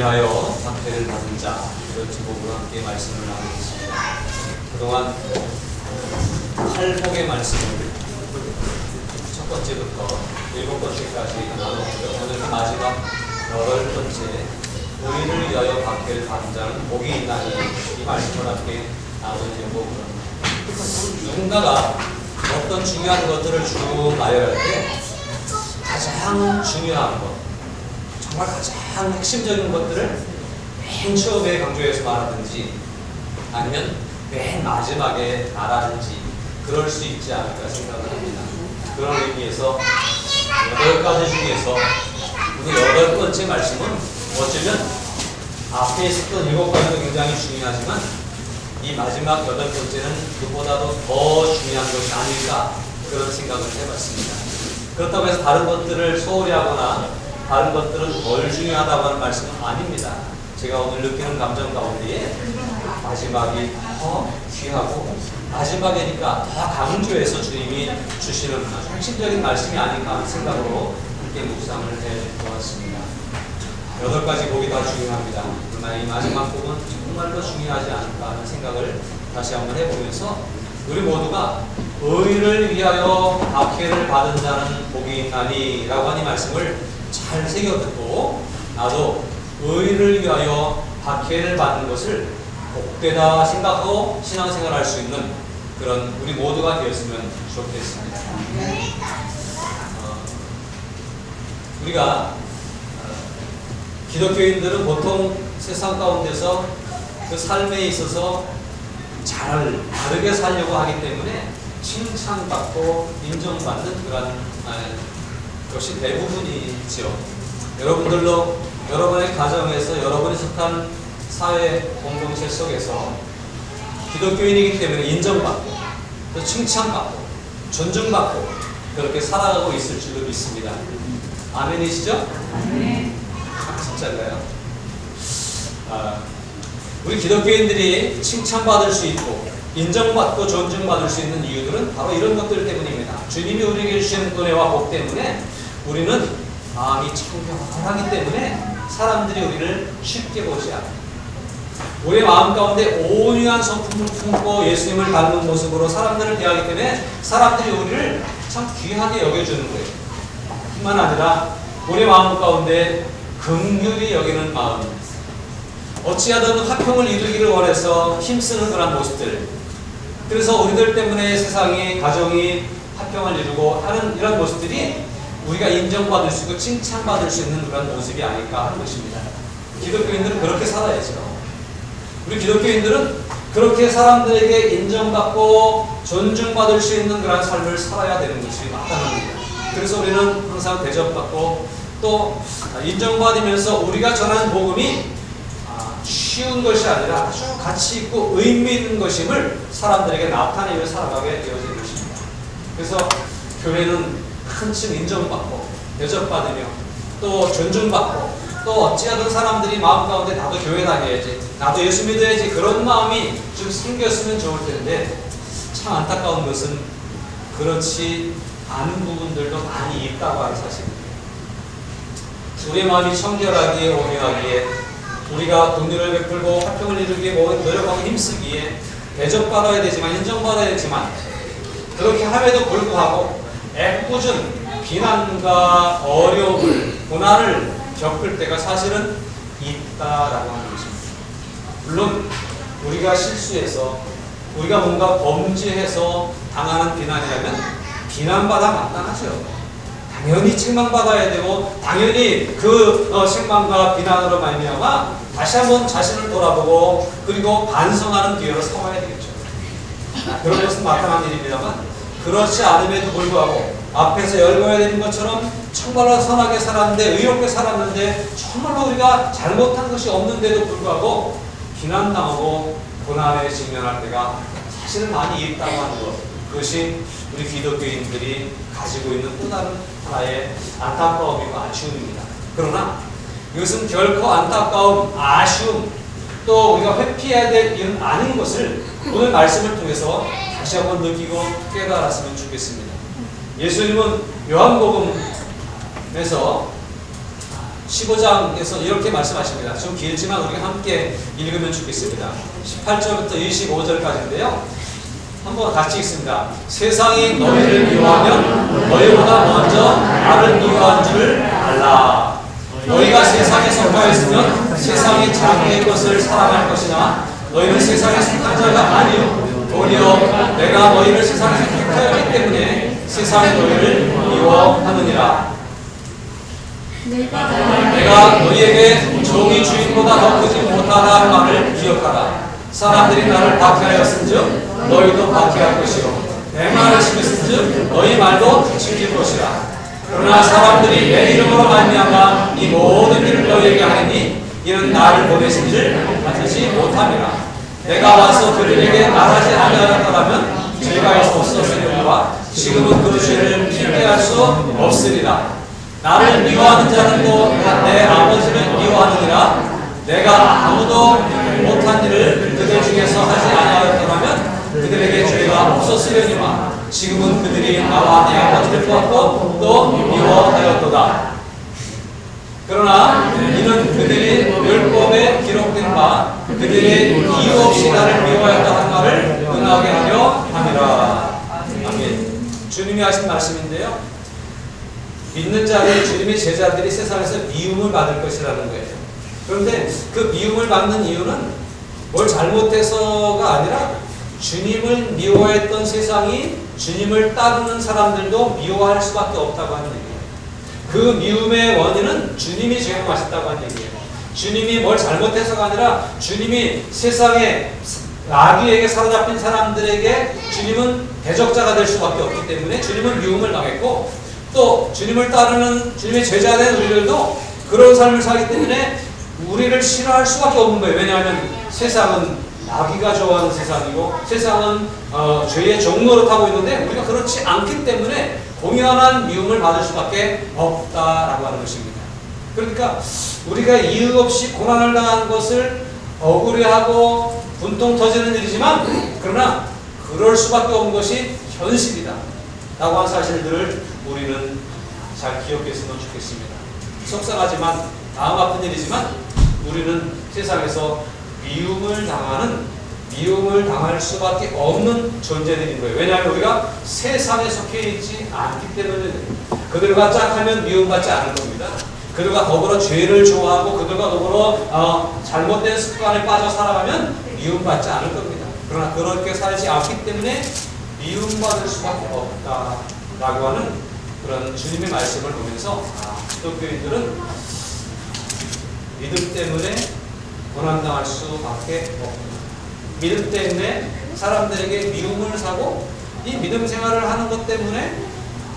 위하여 박해를 받은 자, 이런 제목으로 함께 말씀을 나누겠습니다. 그동안 팔복의 말씀을 첫 번째부터 일곱 번째까지 나눴고요. 오늘 마지막 여덟 번째, 우리를 위하여 박해를 받은 자는 복이 있나니, 이 말씀을 함께 나누려고 합니다. 누군가가 어떤 중요한 것들을 쭉 나열할 때 가장 중요한 것, 정말 가장 핵심적인 것들을 맨 처음에 강조해서 말하든지 아니면 맨 마지막에 말하든지 그럴 수 있지 않을까 생각을 합니다. 그런 의미에서 8가지 중에서 오늘 8번째 말씀은 어쩌면 앞에 있었던 7가지도 굉장히 중요하지만 이 마지막 8번째는 그보다도 더 중요한 것이 아닐까, 그런 생각을 해봤습니다. 그렇다고 해서 다른 것들을 소홀히 하거나 다른 것들은 덜 중요하다고 하는 말씀은 아닙니다. 제가 오늘 느끼는 감정 가운데에 마지막이 더 귀하고 마지막이니까 더 강조해서 주님이 주시는 아주 핵심적인 말씀이 아닌가 하는 생각으로 함께 묵상을 해보았습니다. 8가지 복이 다 중요합니다. 그러나 이 마지막 복은 정말 더 중요하지 않을까 하는 생각을 다시 한번 해보면서 우리 모두가 의를 위하여 박해를 받은 자는 복이 있나니 라고 하는 말씀을 잘 새겨듣고, 나도 의를 위하여 박해를 받는 것을 복되다 생각하고 신앙생활 할 수 있는 그런 우리 모두가 되었으면 좋겠습니다. 우리가 기독교인들은 보통 세상 가운데서 그 삶에 있어서 잘 다르게 살려고 하기 때문에 칭찬받고 인정받는 그런 것이 대부분이죠. 여러분들도 여러분의 가정에서 여러분이 속한 사회 공동체 속에서 기독교인이기 때문에 인정받고 또 칭찬받고 존중받고 그렇게 살아가고 있을 줄로 믿습니다. 아멘이시죠? 네. 진짜인가요? 우리 기독교인들이 칭찬받을 수 있고 인정받고 존중받을 수 있는 이유들은 바로 이런 것들 때문입니다. 주님이 우리에게 주시는 은혜와 복 때문에 우리는 마음이 청결하기 때문에 사람들이 우리를 쉽게 보지 않아요. 우리의 마음 가운데 온유한 성품을 품고 예수님을 닮은 모습으로 사람들을 대하기 때문에 사람들이 우리를 참 귀하게 여겨주는 거예요. 뿐만 아니라 우리의 마음 가운데 긍휼히 여기는 마음, 어찌하든 화평을 이루기를 원해서 힘쓰는 그런 모습들, 그래서 우리들 때문에 세상이, 가정이 화평을 이루고 하는 이런 모습들이 우리가 인정받을 수 있고 칭찬받을 수 있는 그런 모습이 아닐까 하는 것입니다. 기독교인들은 그렇게 살아야죠. 우리 기독교인들은 그렇게 사람들에게 인정받고 존중받을 수 있는 그런 삶을 살아야 되는 것이 마땅합니다. 그래서 우리는 항상 대접받고 또 인정받으면서 우리가 전하는 복음이 쉬운 것이 아니라 아주 가치 있고 의미 있는 것임을 사람들에게 나타내며 살아가게 되어진 것입니다. 그래서 교회는 한층 인정받고 대접받으며 또 존중받고 또 어찌하든 사람들이 마음 가운데 나도 교회 다녀야지, 나도 예수 믿어야지, 그런 마음이 좀 생겼으면 좋을 텐데 참 안타까운 것은 그렇지 않은 부분들도 많이 있다고 하는 사실입니다. 우리의 마음이 청결하기에, 온유하기에, 우리가 긍휼을 베풀고 화평을 이루기에 노력하고 힘쓰기에 대접받아야 되지만 인정받아야 되지만 그렇게 함에도 불구하고 애꿎은 비난과 어려움을, 고난을 겪을 때가 사실은 있다라고 하는 것입니다. 물론 우리가 실수해서 우리가 뭔가 범죄해서 당하는 비난이라면 비난받아 마땅하죠. 당연히 책망받아야 되고 당연히 그 책망과 비난으로 말미암아 다시 한번 자신을 돌아보고 그리고 반성하는 기회로 삼아야 되겠죠. 그런 것은 마땅한 일입니다만 그렇지 않음에도 불구하고 앞에서 열거해야 되는 것처럼 정말로 선하게 살았는데, 의롭게 살았는데 정말로 우리가 잘못한 것이 없는데도 불구하고 비난당하고 고난에 직면할 때가 사실은 많이 있다고 하는 것, 그것이 우리 기독교인들이 가지고 있는 또 다른 하나의 안타까움이고 아쉬움입니다. 그러나 이것은 결코 안타까움, 아쉬움, 또 우리가 회피해야 될 일은 아닌 것을 오늘 말씀을 통해서 다시 한번 느끼고 깨달았으면 좋겠습니다. 예수님은 요한복음에서 15장에서 이렇게 말씀하십니다. 좀 길지만 우리가 함께 읽으면 좋겠습니다. 18절부터 25절까지인데요. 한번 같이 읽습니다. 세상이 너희를 미워하면 너희보다 먼저 나를 미워한 줄을 알라. 너희가 세상에 속하였으면 세상이 자기의 것을 사랑할 것이나 너희는 세상에 속한 자가 아니요 도리어 내가 너희를 세상에서 택하였기 때문에 세상이 너희를 미워하느니라. 내가 너희에게 종이 주인보다 더 크지 못하다는 말을 기억하라. 사람들이 나를 박해하였은즉 너희도 박해할 것이요 내 말을 지켰은즉 너희 말도 지킬 것이라. 그러나 사람들이 내 이름으로 말미암아 이 모든 일을 너희에게 하리니 이는 나를 보내신 줄 알지 못함이라. 내가 와서 그들에게 말하지 아니하였더라면 죄가 있었으리라. 지금은 그 죄를 핑계할 수 없으리라. 나를 미워하는 자는 또 내 아버지를 미워하느니라. 내가 아무도 못한 일을 그들 중에서 하지 아니하였더라면 그들에게 죄가 없었으려니와 지금은 그들이 나와 내 아버지를 보았고 또 미워하였도다. 그러나 이는 그들이 율법에 기록된 바 그들이 이유 없이 나를 미워하였다는 말을 응하게 하려 함이라. 아멘. 주님이 하신 말씀인데요. 믿는 자들, 주님의 제자들이 세상에서 미움을 받을 것이라는 거예요. 그런데 그 미움을 받는 이유는 뭘 잘못해서가 아니라 주님을 미워했던 세상이 주님을 따르는 사람들도 미워할 수밖에 없다고 하는 얘기예요. 그 미움의 원인은 주님이 제공하셨다고 하는 얘기예요. 주님이 뭘 잘못해서가 아니라 주님이 세상에 마귀에게 사로잡힌 사람들에게 주님은 대적자가 될 수밖에 없기 때문에 주님은 미움을 당했고 또 주님을 따르는 주님의 제자된 우리들도 그런 삶을 살기 때문에 우리를 싫어할 수밖에 없는 거예요. 왜냐하면 세상은 마귀가 좋아하는 세상이고 세상은 죄의 종로를 타고 있는데 우리가 그렇지 않기 때문에 공연한 미움을 받을 수밖에 없다라고 하는 것입니다. 그러니까 우리가 이유 없이 고난을 당한 것을 억울해하고 분통 터지는 일이지만 그러나 그럴 수밖에 없는 것이 현실이다 라고 하는 사실들을 우리는 잘 기억했으면 좋겠습니다. 속상하지만 마음 아픈 일이지만 우리는 세상에서 미움을 당할 수밖에 없는 존재들인 거예요. 왜냐하면 우리가 세상에 속해 있지 않기 때문에 그들과 짝하면 미움받지 않을 겁니다. 그들과 더불어 죄를 좋아하고 그들과 더불어 잘못된 습관에 빠져 살아가면 미움받지 않을 겁니다. 그러나 그렇게 살지 않기 때문에 미움받을 수밖에 없다라고 하는 그런 주님의 말씀을 보면서 기독교인들은 믿음 때문에 고난당할 수밖에 없구나. 믿음 때문에 사람들에게 미움을 사고 이 믿음 생활을 하는 것 때문에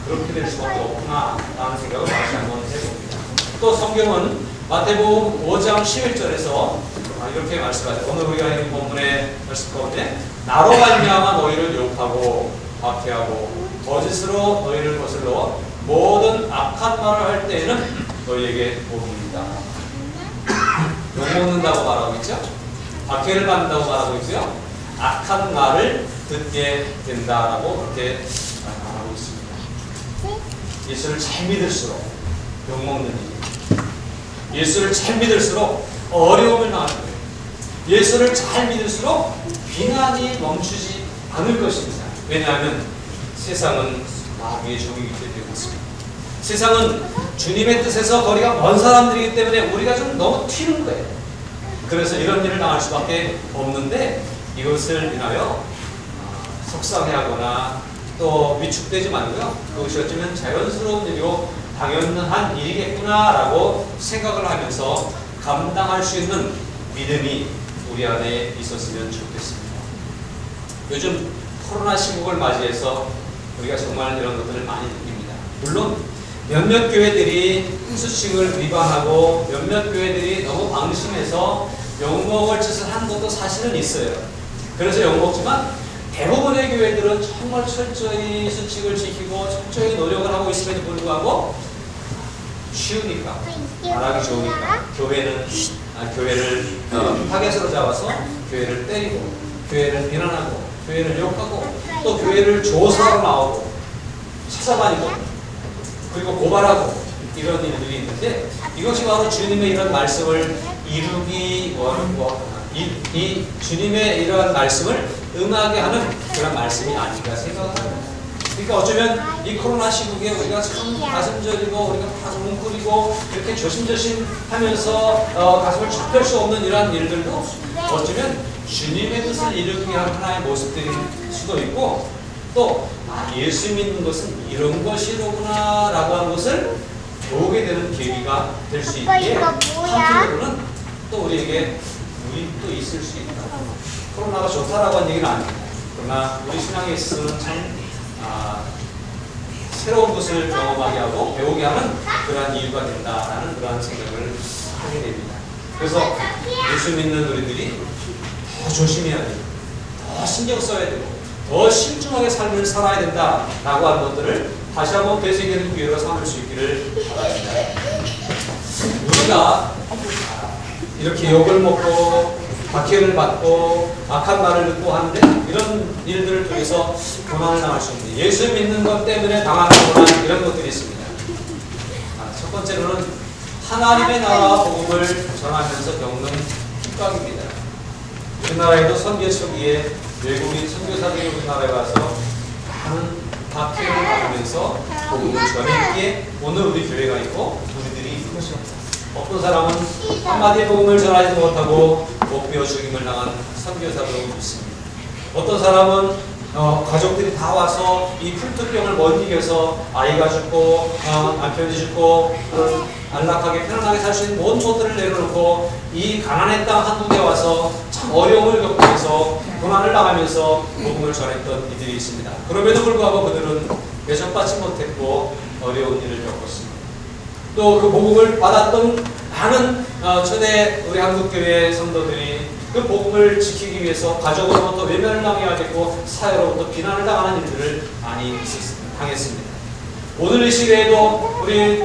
그렇게 될 수밖에 없구나 라는 생각을 다시 한번 해봅니다. 또 성경은 마태복음 5장 11절에서 이렇게 말씀하죠. 오늘 우리가 읽은 본문의 말씀 가운데 나로 말미암아 너희를 욕하고 박해하고 거짓으로 너희를 거슬러 모든 악한 말을 할 때에는 너희에게 복입니다. 욕먹는다고 말하고 있죠. 박해를 받는다고 말하고 있고요. 악한 말을 듣게 된다라고 그렇게 말하고 있습니다. 예수를 잘 믿을수록 욕먹는 일, 예수를 잘 믿을수록 어려움을 당하는 거예요. 예수를 잘 믿을수록 비난이 멈추지 않을 것입니다. 왜냐하면 세상은 마귀의 종이기 때문에 그렇습니다. 세상은 주님의 뜻에서 거리가 먼 사람들이기 때문에 우리가 좀 너무 튀는 거예요. 그래서 이런 일을 당할 수밖에 없는데 이것을 인하여 속상해하거나 또 위축되지 말고요. 그것이 어쩌면 자연스러운 일이고 당연한 일이겠구나라고 생각을 하면서 감당할 수 있는 믿음이 우리 안에 있었으면 좋겠습니다. 요즘 코로나 시국을 맞이해서 우리가 정말 이런 것들을 많이 느낍니다. 물론 몇몇 교회들이 수칙을 위반하고 몇몇 교회들이 너무 방심해서 욕먹을 짓을 한 것도 사실은 있어요. 그래서 욕먹지만 대부분의 교회들은 정말 철저히 수칙을 지키고 철저히 노력을 하고 있음에도 불구하고 쉬우니까 말하기 좋으니까 교회를 타겟으로 잡아서 교회를 때리고 교회를 비난하고 교회를 욕하고 또 교회를 조사하러 나오고 찾아다니고 그리고 고발하고 이런 일들이 있는데 이것이 바로 주님의 이런 말씀을 이루기 이 주님의 이러한 말씀을 응하게 하는 그런 말씀이 아닌가 생각합니다. 그러니까 어쩌면 이 코로나 시국에 우리가 참 가슴 저리고 우리가 가슴 뭉클이고 이렇게 조심조심 하면서 가슴을 쫙 펼 수 없는 이러한 일들도 어쩌면 주님의 뜻을 이루기 위한 하나의 모습들일 수도 있고 또 예수 믿는 것은 이런 것이로구나 라고 하는 것을 보게 되는 계기가 될 수 있기에 한편으로는 또 우리에게 유익도 있을 수 있다. 코로나가 좋다라고 하는 얘기는 아닙니다. 그러나 우리 신앙에 있어서는 참 새로운 것을 경험하게 하고 배우게 하는 그러한 이유가 된다라는 그러한 생각을 하게 됩니다. 그래서 예수 믿는 우리들이 더 조심해야 되고 더 신경 써야 되고 더 신중하게 삶을 살아야 된다라고 하는 것들을 다시 한번 되새기는 기회로 삼을 수 있기를 바랍니다. 우리가 이렇게 욕을 먹고 박해를 받고 악한 말을 듣고 하는데 이런 일들을 통해서 고난을 당할 수 있는데 예수 믿는 것 때문에 당하는 고난 이런 것들이 있습니다. 첫 번째로는 하나님의 나라와 복음을 전하면서 겪는 핍박입니다. 우리나라에도 선교 초기에 외국인 선교사들이 우리나라에 와서 많은 박해를 받으면서 복음을 전했기에 오늘 우리 교회가 있고 우리들이 있는 것입니다. 어떤 사람은 한마디의 복음을 전하지 못하고 목베어 죽임을 당한 선교사도 있습니다. 어떤 사람은 가족들이 다 와서 이 풍토병을 못 이겨서 아이가 죽고 남편이 죽고 안락하게 편안하게 살 수 있는 모든 것들을 내려놓고 이 가난의 땅 한국에 와서 참 어려움을 겪으면서 고난을 당하면서 복음을 전했던 이들이 있습니다. 그럼에도 불구하고 그들은 대접받지 못했고 어려운 일을 겪었습니다. 또 그 복음을 받았던 많은 초대 우리 한국교회 성도들이 그 복음을 지키기 위해서 가족으로부터 외면을 당해야 됐고 사회로부터 비난을 당하는 일들을 많이 당했습니다. 오늘 이 시대에도 우리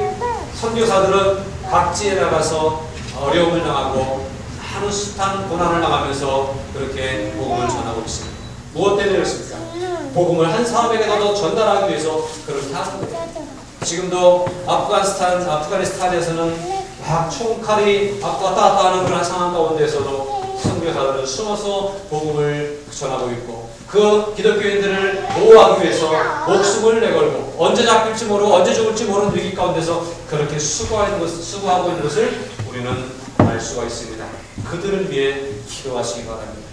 선교사들은 각지에 나가서 어려움을 당하고 많은 숱한 고난을 당하면서 그렇게 복음을 전하고 있습니다. 무엇 때문에 그렇습니까? 복음을 한 사람에게라도 전달하기 위해서 그렇게 하는 거예요. 지금도 아프가니스탄에서는 막 총칼이 왔다 갔다 하는 그런 상황 가운데서도 선교사들은 숨어서 복음을 전하고 있고 그 기독교인들을 보호하기 위해서 목숨을 내걸고 언제 잡힐지 모르고 언제 죽을지 모르는 위기 가운데서 그렇게 수고하고 있는 것을 우리는 알 수가 있습니다. 그들을 위해 기도하시기 바랍니다.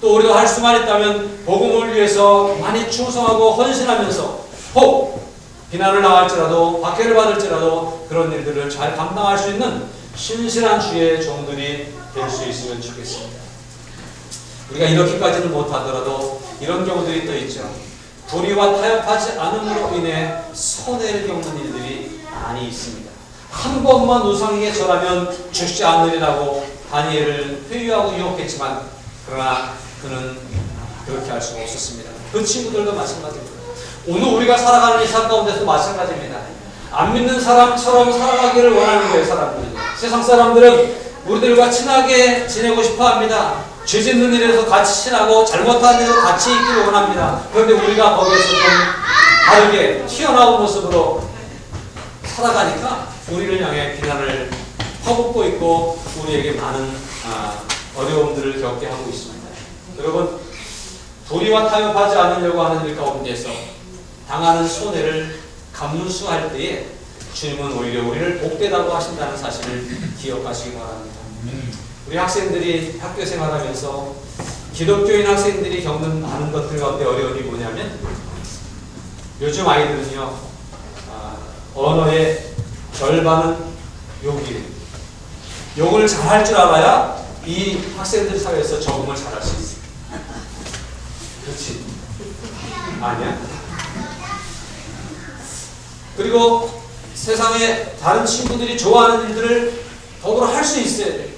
또 우리가 할 수만 있다면 복음을 위해서 많이 충성하고 헌신하면서 혹 비난을 당할지라도 박해를 받을지라도 그런 일들을 잘 감당할 수 있는 신실한 주의 종들이 될 수 있으면 좋겠습니다. 우리가 이렇게까지는 못하더라도 이런 경우들이 또 있죠. 도리와 타협하지 않음으로 인해 손해를 겪는 일들이 많이 있습니다. 한 번만 우상에게 절하면 죽지 않으리라고 다니엘을 회유하고 유혹했지만 그러나 그는 그렇게 할 수가 없었습니다. 그 친구들도 마찬가지입니다. 오늘 우리가 살아가는 이 삶 가운데서도 마찬가지입니다. 안 믿는 사람처럼 살아가기를 원하는 거예요, 사람들은. 세상 사람들은 우리들과 친하게 지내고 싶어 합니다. 죄 짓는 일에서 같이 친하고 잘못한 일에서 같이 있기를 원합니다. 그런데 우리가 거기에서 좀 다르게 튀어나온 모습으로 살아가니까 우리를 향해 비난을 퍼붓고 있고 우리에게 많은 어려움들을 겪게 하고 있습니다. 여러분, 도리와 타협하지 않으려고 하는 일 가운데서 당하는 손해를 감수할 때에 주님은 오히려 우리를 복되다고 하신다는 사실을 기억하시기 바랍니다. 우리 학생들이 학교 생활하면서 기독교인 학생들이 겪는 많은 것들 가운데 어려움이 뭐냐면 요즘 아이들은요 언어의 절반은 욕이에요. 욕을 잘할 줄 알아야 이 학생들 사회에서 적응을 잘할 수 있어요. 그렇지? 아니야? 그리고 세상에 다른 친구들이 좋아하는 일들을 더불어 할 수 있어야 돼요.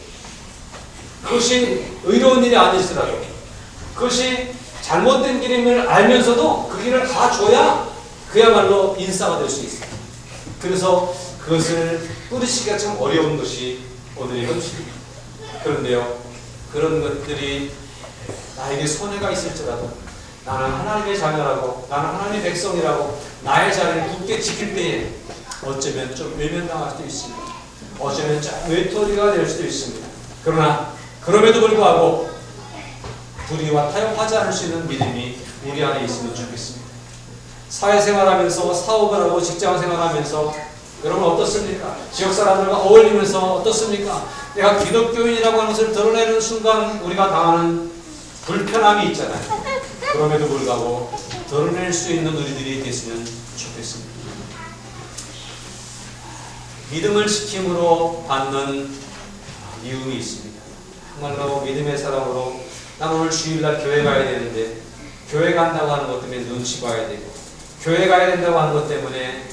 그것이 의로운 일이 아니더라도 그것이 잘못된 길임을 알면서도 그 길을 가줘야 그야말로 인싸가 될 수 있어요. 그래서 그것을 뿌리치기가 참 어려운 것이 오늘의 현실입니다. 그런데요, 그런 것들이 나에게 손해가 있을지라도 나는 하나님의 자녀라고 나는 하나님의 백성이라고 나의 자리를 굳게 지킬 때에 어쩌면 좀 외면당할 수도 있습니다. 어쩌면 좀 외톨이가 될 수도 있습니다. 그러나 그럼에도 불구하고 불의와 타협하지 않을 수 있는 믿음이 우리 안에 있으면 좋겠습니다. 사회생활하면서 사업을 하고 직장생활하면서 여러분 어떻습니까? 지역 사람들과 어울리면서 어떻습니까? 내가 기독교인이라고 하는 것을 드러내는 순간 우리가 당하는 불편함이 있잖아요. 그럼에도 불구하고 드러낼 수 있는 우리들이 됐으면 좋겠습니다. 믿음을 지킴으로 받는 미움이 있습니다. 정말로 믿음의 사람으로 난 오늘 주일날 교회 가야 되는데 교회 간다고 하는 것 때문에 눈치 봐야 되고 교회 가야 된다고 하는 것 때문에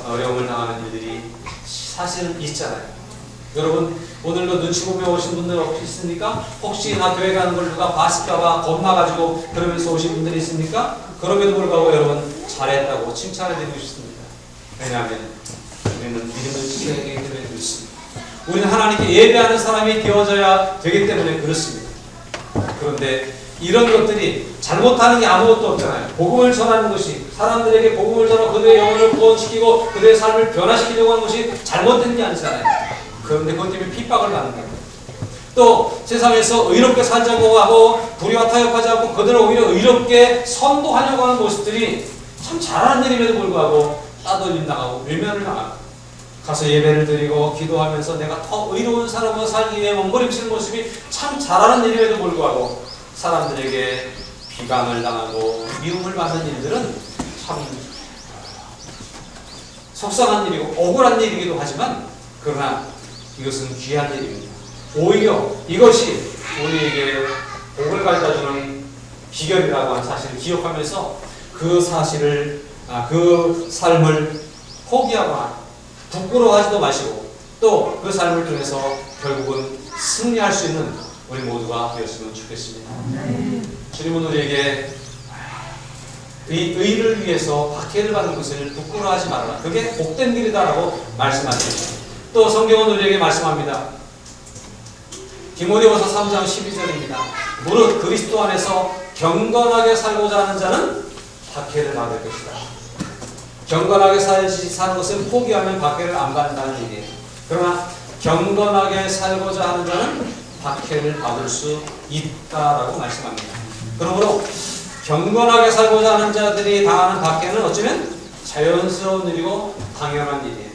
어려움을 당하는 일들이 사실은 있잖아요. 여러분 오늘도 눈치 보며 오신 분들 혹시 있습니까? 혹시 나 교회 가는 걸 누가 봤을까봐 겁나가지고 그러면서 오신 분들이 있습니까? 그럼에도 불구하고 여러분 잘했다고 칭찬해드리고 싶습니다. 왜냐하면 우리는 믿음을 지켜야 하기 때문에 그렇습니다. 우리는 하나님께 예배하는 사람이 되어져야 되기 때문에 그렇습니다. 그런데 이런 것들이 잘못하는 게 아무것도 없잖아요. 복음을 전하는 것이 사람들에게 복음을 전하고 그들의 영혼을 구원시키고 그들의 삶을 변화시키려고 하는 것이 잘못된 게 아니잖아요. 그런데 그것 때문에 핍박을 받는 거예요. 또 세상에서 의롭게 살자고 하고 불의와 타협하지 않고 그들을 오히려 의롭게 선도하려고 하는 모습들이 참 잘하는 일임에도 불구하고 따돌림 당하고 외면을 당하고 가서 예배를 드리고 기도하면서 내가 더 의로운 사람으로 살기 위해 몸부림치는 모습이 참 잘하는 일임에도 불구하고 사람들에게 비방을 당하고 미움을 받는 일들은 참 속상한 일이고 억울한 일이기도 하지만 그러나 이것은 귀한 일입니다. 오히려 이것이 우리에게 복을 가져다주는 비결이라고 하는 사실을 기억하면서 그 사실을 그 삶을 포기하거나 부끄러워하지도 마시고 또 그 삶을 통해서 결국은 승리할 수 있는 우리 모두가 되었으면 좋겠습니다. 주님은 우리에게 의를 위해서 박해를 받는 것을 부끄러워하지 말아라. 그게 복된 길이다라고 말씀하십니다. 또 성경은 우리에게 말씀합니다. 디모데후서 3장 12절입니다. 무릇 그리스도 안에서 경건하게 살고자 하는 자는 박해를 받을 것이다. 경건하게 사는 것을 포기하면 박해를 안 받는다는 얘기예요. 그러나 경건하게 살고자 하는 자는 박해를 받을 수 있다라고 말씀합니다. 그러므로 경건하게 살고자 하는 자들이 당하는 박해는 어쩌면 자연스러운 일이고 당연한 일이에요.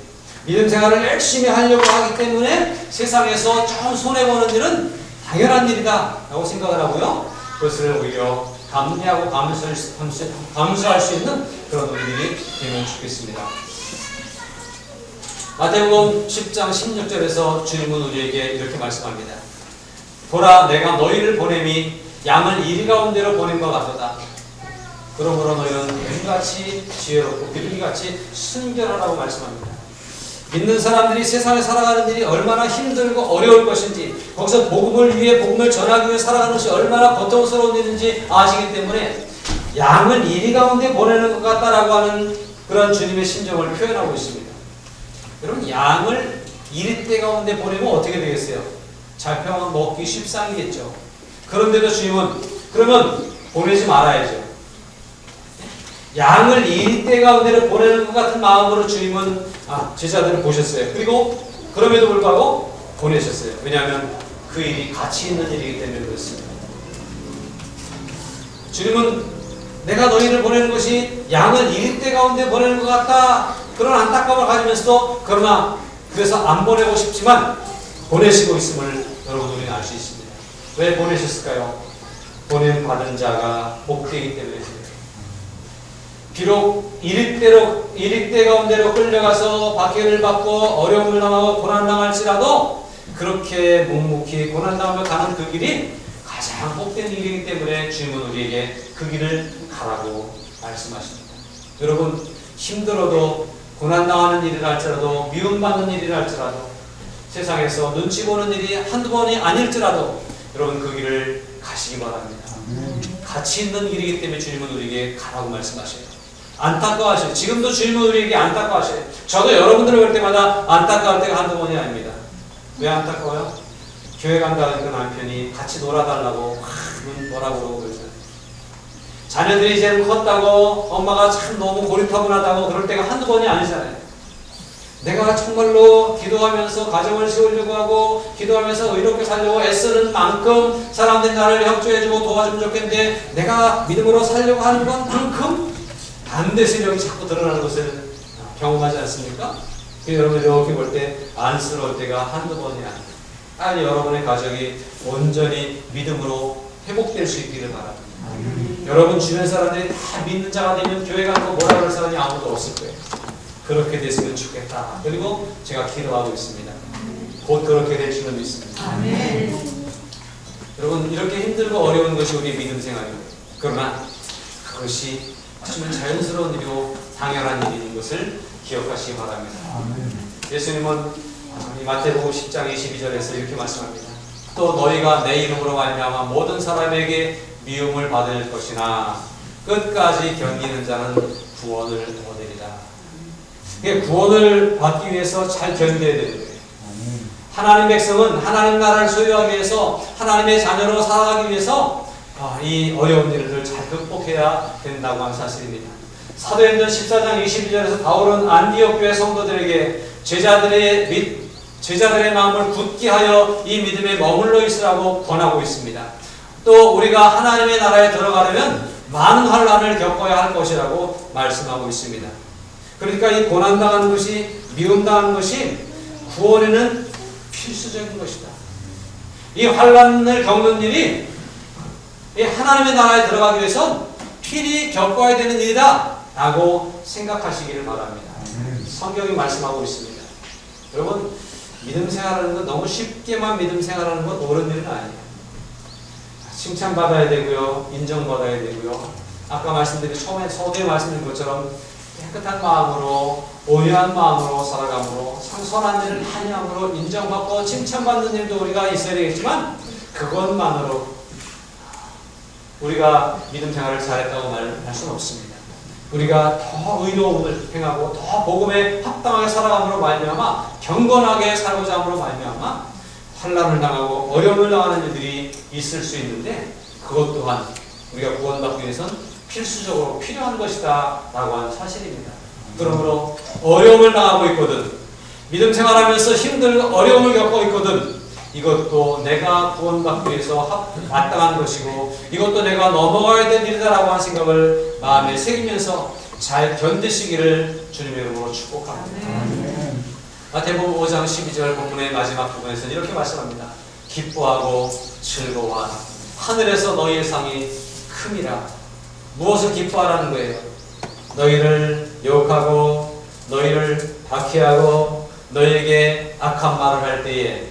믿음 생활을 열심히 하려고 하기 때문에 세상에서 좀 손해보는 일은 당연한 일이다 라고 생각을 하고요. 그것을 오히려 감내하고 감수할 수 있는 그런 우리들이 되면 좋겠습니다. 마태복음 10장 16절에서 주님은 우리에게 이렇게 말씀합니다. 보라 내가 너희를 보냄이 양을 이리 가운데로 보낸 것 같도다. 그러므로 너희는 뱀같이 지혜롭고 비둘기같이 순결하라고 말씀합니다. 믿는 사람들이 세상에 살아가는 일이 얼마나 힘들고 어려울 것인지 거기서 복음을 위해 복음을 전하기 위해 살아가는 것이 얼마나 고통스러운 일인지 아시기 때문에 양을 이리 가운데 보내는 것 같다라고 하는 그런 주님의 심정을 표현하고 있습니다. 여러분 양을 이리떼 가운데 보내면 어떻게 되겠어요? 잡혀만 먹기 쉽상이겠죠. 그런데도 주님은 그러면 보내지 말아야죠. 양을 이리떼 가운데를 보내는 것 같은 마음으로 주님은 제자들을 보셨어요. 그리고 그럼에도 불구하고 보내셨어요. 왜냐하면 그 일이 가치 있는 일이기 때문에 그렇습니다. 주님은 내가 너희를 보내는 것이 양을 이리떼 가운데 보내는 것 같다. 그런 안타까움을 가지면서도 그러나 그래서 안 보내고 싶지만 보내시고 있음을 여러분 우리는 알 수 있습니다. 왜 보내셨을까요? 보냄받은 자가 복되기 때문이죠. 비록 이리떼 가운데로 끌려가서 박해를 받고 어려움을 당하고 고난당할지라도 그렇게 묵묵히 고난당하며 가는 그 길이 가장 복된 길이기 때문에 주님은 우리에게 그 길을 가라고 말씀하십니다. 여러분 힘들어도 고난당하는 일이라 할지라도 미움받는 일이라 할지라도 세상에서 눈치 보는 일이 한두 번이 아닐지라도 여러분 그 길을 가시기 바랍니다. 가치 있는 길이기 때문에 주님은 우리에게 가라고 말씀하셔요. 안타까워하셔요. 지금도 주님은 우리에게 안타까워하셔요. 저도 여러분들을 볼 때마다 안타까울 때가 한두 번이 아닙니다. 왜 안타까워요? 교회 간다니까 남편이 같이 놀아달라고 뭐라고 그러고 그러잖아요. 자녀들이 이제는 컸다고 엄마가 참 너무 고립타분하다고 그럴 때가 한두 번이 아니잖아요. 내가 정말로 기도하면서 가정을 세우려고 하고 기도하면서 의롭게 살려고 애쓰는 만큼 사람들이 나를 협조해주고 도와주면 좋겠는데 내가 믿음으로 살려고 하는 것만큼 반대 세력이 자꾸 드러나는 것을 경험하지 않습니까? 여러분 이렇게 볼 때 안쓰러울 때가 한두 번이 아니에요. 아니 여러분의 가정이 온전히 믿음으로 회복될 수 있기를 바랍니다. 여러분 주변 사람들이 다 믿는 자가 되면 교회 가서 뭐라 그럴 사람이 아무도 없을 거예요. 그렇게 됐으면 좋겠다. 그리고 제가 기도하고 있습니다. 곧 그렇게 될 줄은 믿습니다. 여러분 이렇게 힘들고 어려운 것이 우리의 믿음 생활이에요. 그러나 그것이 정말 자연스러운 일이고 당연한 일인 것을 기억하시기 바랍니다. 예수님은 마태복음 10장 22절에서 이렇게 말씀합니다. 또 너희가 내 이름으로 말미암아 모든 사람에게 미움을 받을 것이나 끝까지 견디는 자는 구원을 얻으리라. 구원을 받기 위해서 잘 견뎌야 되는 거예요. 하나님 백성은 하나님 나라를 소유하기 위해서 하나님의 자녀로 살아가기 위해서 이 어려운 일을 잘 극복해야 된다고 하는 사실입니다. 사도행전 14장 22절에서 바울은 안디옥 교회 성도들에게 제자들의 마음을 굳게 하여 이 믿음에 머물러 있으라고 권하고 있습니다. 또 우리가 하나님의 나라에 들어가려면 많은 환난을 겪어야 할 것이라고 말씀하고 있습니다. 그러니까 이 고난당하는 것이 미움당하는 것이 구원에는 필수적인 것이다. 이 환난을 겪는 일이 이 하나님의 나라에 들어가기 위해서 필히 겪어야 되는 일이다 라고 생각하시기를 바랍니다. 성경이 말씀하고 있습니다. 여러분 믿음 생활하는 건 너무 쉽게만 믿음 생활하는 건 옳은 일은 아니에요. 칭찬받아야 되고요. 인정받아야 되고요. 아까 말씀드린 처음에 서두에 말씀드린 것처럼 깨끗한 마음으로 온유한 마음으로 살아감으로 선한 일을 많이 함으로 인정받고 칭찬받는 일도 우리가 있어야 되겠지만 그것만으로 우리가 믿음 생활을 잘했다고 말할 수는 없습니다. 우리가 더 의로움을 행하고 더 복음에 합당하게 살아감으로 말미암아 경건하게 살고자 함으로 말미암아 환난을 당하고 어려움을 당하는 일들이 있을 수 있는데 그것 또한 우리가 구원받기 위해서는 필수적으로 필요한 것이다 라고 하는 사실입니다. 그러므로 어려움을 당하고 있거든 믿음 생활하면서 힘들고 어려움을 겪고 있거든 이것도 내가 구원받기 위해서 마땅한 것이고 이것도 내가 넘어가야 될 일이다라고 하는 생각을 마음에 새기면서 잘 견디시기를 주님의 이름으로 축복합니다. 마태복음 5장 12절 본문의 마지막 부분에서는 이렇게 말씀합니다. 기뻐하고 즐거워하라. 하늘에서 너희의 상이 큼이라. 무엇을 기뻐하라는 거예요? 너희를 욕하고 너희를 박해하고 너희에게 악한 말을 할 때에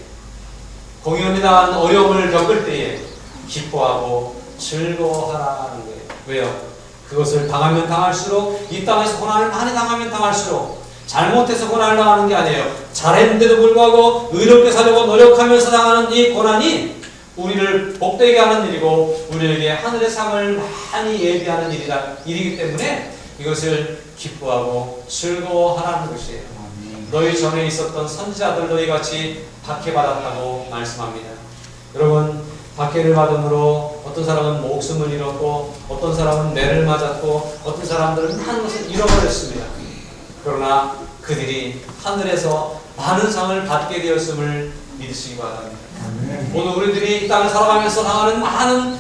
공연이 당한 어려움을 겪을 때에 기뻐하고 즐거워하라는 거예요. 왜요? 그것을 당하면 당할수록 이 땅에서 고난을 많이 당하면 당할수록 잘못해서 고난을 당하는 게 아니에요. 잘했는데도 불구하고 의롭게 살려고 노력하면서 당하는 이 고난이 우리를 복되게 하는 일이고 우리에게 하늘의 상을 많이 예비하는 일이기 때문에 이것을 기뻐하고 즐거워하라는 것이에요. 너희 전에 있었던 선지자들 너희 같이 박해받았다고 말씀합니다. 여러분 박해를 받음으로 어떤 사람은 목숨을 잃었고 어떤 사람은 매를 맞았고 어떤 사람들은 많은 것을 잃어버렸습니다. 그러나 그들이 하늘에서 많은 상을 받게 되었음을 믿으시기 바랍니다. 오늘 우리들이 이 땅을 살아가면서 당하는 많은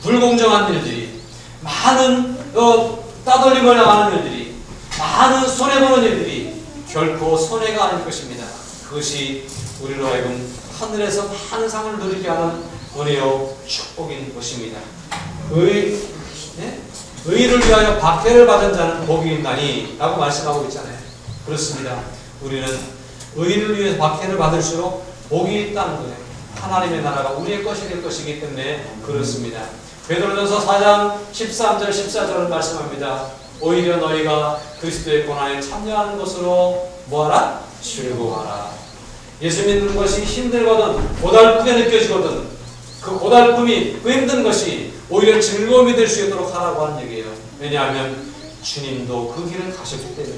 불공정한 일들이 많은 따돌림을 당하는 일들이 많은 손해보는 일들이 결코 손해가 아닐 것입니다. 그것이 우리로 하여금 하늘에서 많은 상을 누리게 하는 은혜요 축복인 것입니다. 의를 위하여 박해를 받은 자는 복이 있나니 라고 말씀하고 있잖아요. 그렇습니다. 우리는 의를 위해서 박해를 받을수록 복이 있다는 거예요. 하나님의 나라가 우리의 것이 될 것이기 때문에 그렇습니다. 베드로전서 4장 13절 14절을 말씀합니다. 오히려 너희가 그리스도의 고난에 참여하는 것으로 뭐하라? 즐거워하라. 예수 믿는 것이 힘들거든 고달프게 느껴지거든 그 고달픔이 그 힘든 것이 오히려 즐거움이 될 수 있도록 하라고 하는 얘기예요. 왜냐하면 주님도 그 길을 가셨기 때문에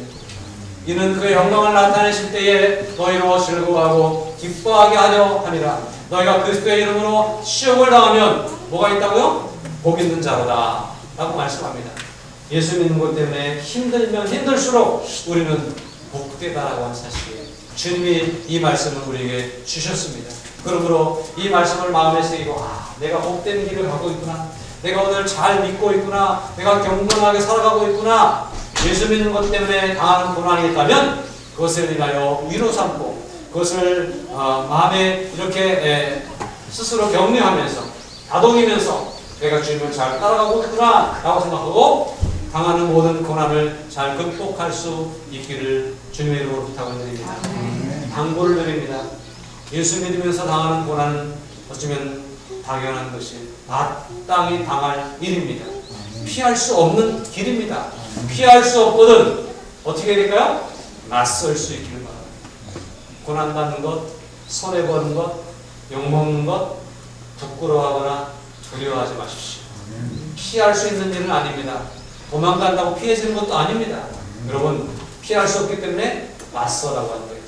이는 그의 영광을 나타내실 때에 너희로 즐거워하고 기뻐하게 하려 함이라. 너희가 그리스도의 이름으로 시험을 당하면 뭐가 있다고요? 복 있는 자로다 라고 말씀합니다. 예수 믿는 것 때문에 힘들면 힘들수록 우리는 복되다라고 하는 사실이에요. 주님이 이 말씀을 우리에게 주셨습니다. 그러므로 이 말씀을 마음에 새기고 내가 복된 길을 가고 있구나. 내가 오늘 잘 믿고 있구나. 내가 경건하게 살아가고 있구나. 예수 믿는 것 때문에 당하는 고난이 있다면 그것을 인하여 위로 삼고 그것을 마음에 이렇게 스스로 격려하면서 다독이면서 내가 주님을 잘 따라가고 있구나 라고 생각하고 당하는 모든 고난을 잘 극복할 수 있기를 주님의 이름으로 부탁을 드립니다. 당부를 드립니다. 예수 믿으면서 당하는 고난은 어쩌면 당연한 것이 마땅히 당할 일입니다. 피할 수 없는 길입니다. 피할 수 없거든 어떻게 될까요? 낯설 수 있기를 바랍니다. 고난받는 것, 손해보는 것, 욕먹는 것 부끄러워하거나 두려워하지 마십시오. 피할 수 있는 일은 아닙니다. 도망간다고 피해지는 것도 아닙니다. 여러분 피할 수 없기 때문에 맞서라고 하는 거예요.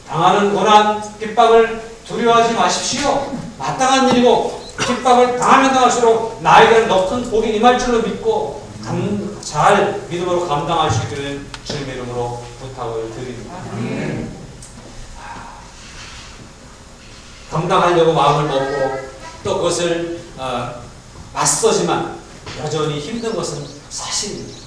당하는 고난, 핍박을 두려워하지 마십시오. 마땅한 일이고 핍박을 당하면 당할수록 나에게는 더 큰 복이 임할 줄로 믿고 잘 믿음으로 감당할 수 있기를 주님의 이름으로 부탁을 드립니다. 감당하려고 마음을 먹고 또 그것을 맞서지만 여전히 힘든 것은 사실입니다.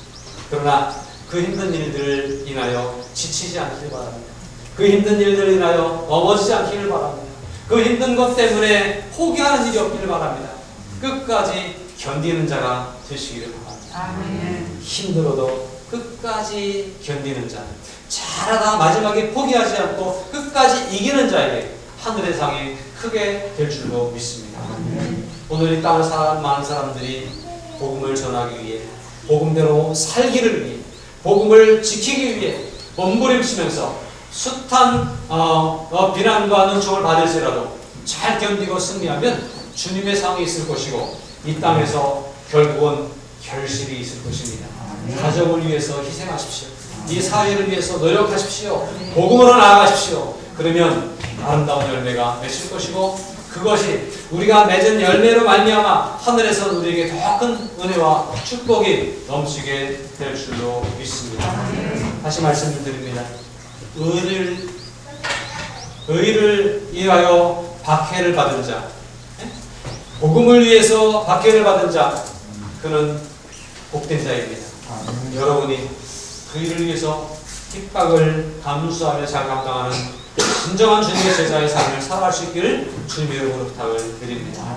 그러나 그 힘든 일들을 인하여 지치지 않기를 바랍니다. 그 힘든 일들을 인하여 넘어지지 않기를 바랍니다. 그 힘든 것 때문에 포기하는 일이 없기를 바랍니다. 끝까지 견디는 자가 되시기를 바랍니다. 힘들어도 끝까지 견디는 자, 잘하다 마지막에 포기하지 않고 끝까지 이기는 자에게 하늘의 상이 크게 될 줄로 믿습니다. 오늘 이 땅을 살아가는 많은 사람들이 복음을 전하기 위해, 복음대로 살기를 위해, 복음을 지키기 위해 몸부림치면서 숱한 비난과 능총을 받을지라도 잘 견디고 승리하면 주님의 상이 있을 것이고 이 땅에서 결국은 결실이 있을 것입니다. 가족을 위해서 희생하십시오. 이 사회를 위해서 노력하십시오. 복음으로 나아가십시오. 그러면 아름다운 열매가 맺힐 것이고 그것이 우리가 맺은 열매로 말미암아 하늘에서 우리에게 더 큰 은혜와 축복이 넘치게 될 줄로 믿습니다. 다시 말씀을 드립니다. 의를 위하여 박해를 받은 자, 복음을 위해서 박해를 받은 자, 그는 복된 자입니다. 여러분이 그 일을 위해서 핍박을 감수하며 잘 감당하는 진정한 주님의 제자의 삶을 살아갈 수 있기를 주님의 이름으로 부탁을 드립니다.